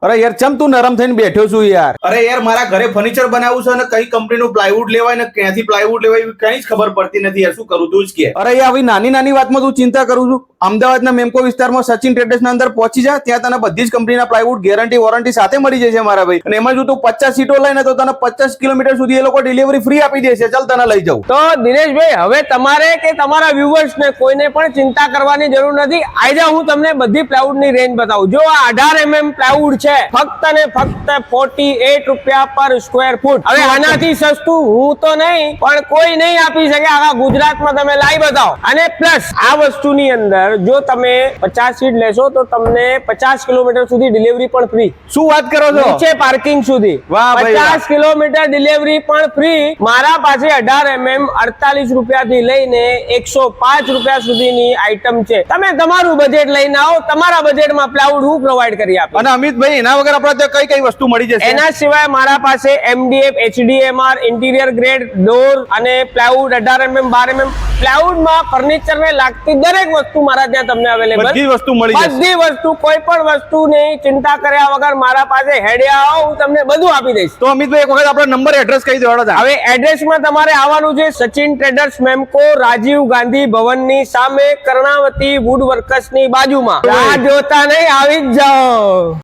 અરે યાર ચમ તું નરમ થઈને બેઠો છું યાર? અરે યાર મારા ઘરે ફર્નિચર બનાવવું છે અને કઈ કંપનીનું પ્લાયવુડ લેવાય ને ક્યાંથી પ્લાયવુડ લેવાય એવી કઈ જ ખબર પડતી નથી યાર. શું કરું તું જ કે? અરે યાર આવી નાની નાની વાતમાં તું ચિંતા કરું છું? અમદાવાદના મેમકો વિસ્તારમાં સચિન ટ્રેડર્સના અંદર પહોંચી જા, ત્યાં તને બધી જ કંપનીના પ્લાયવુડ ગેરંટી વોરંટી સાથે મળી જશે મારા ભાઈ. અને એમાં જો તું 50 સીટો લઈને તો તને 50 કિલોમીટર સુધી એ લોકો ડિલિવરી ફ્રી આપી દેશે. ચાલ તને લઈ જાઉં. તો દિનેશભાઈ, હવે તમારે કે તમારા વ્યુઅર્સ ને કોઈને પણ ચિંતા કરવાની જરૂર નથી. આજે હું તમને બધી પ્લાયવુડ ની રેન્જ બતાવું. જો આ 18 mm પ્લાયવુડ છે, ફક્ત ને ફક્ત 48 રૂપિયા પર સ્ક્વેર ફૂટ. હવે આનાથી સસ્તું હું તો નહીં પણ કોઈ નહીં આપી શકે. આખા ગુજરાતમાં તમે લાવી બતાવો. અને પ્લસ આ વસ્તુની અંદર જો તમે 50 સીટ લેશો તો તમને 50 કિલોમીટર સુધી ડિલિવરી પણ ફ્રી. શું વાત કરો છો? નીચે પાર્કિંગ સુધી વાહ ભાઈ વાહ. 50 કિલોમીટર ડિલિવરી પણ ફ્રી. મારા પાસે 18 mm 48 રૂપિયાથી લઈને 105 રૂપિયા સુધીની આઈટમ છે. તમે તમારું બજેટ લઈને આવો, તમારા બજેટમાં પ્લાયવુડ હું પ્રોવાઈડ કરી આપું. અને અમિતભાઈ એના વગર આપણે ત્યાં કઈ કઈ વસ્તુ મળી જશે? એના સિવાય મારા પાસે MDF, HDMR, interior grade door અને પ્લાયવુડ 18 mm 12 mm પ્લાયવુડમાં ફર્નિચર ને લાગતી દરેક વસ્તુ મારા ત્યાં તમને અવેલેબલ. બધી વસ્તુ મળી જશે. બધી વસ્તુ, કોઈ પણ વસ્તુની ચિંતા કર્યા વગર મારા પાસે હેડે આવો, હું તમને બધું આપી દઈશ. તો અમિતભાઈ એક વખત આપણો નંબર એડ્રેસ કહી દો. હવે એડ્રેસમાં તમારે આવવાનું છે સચિન ટ્રેડર્સ મેમકો, રાજીવ ગાંધી ભવનની સામે, કર્ણાવતી વુડ વર્કર્સની બાજુમાં. રાહ જોતા નહીં, આવી જ જાઓ.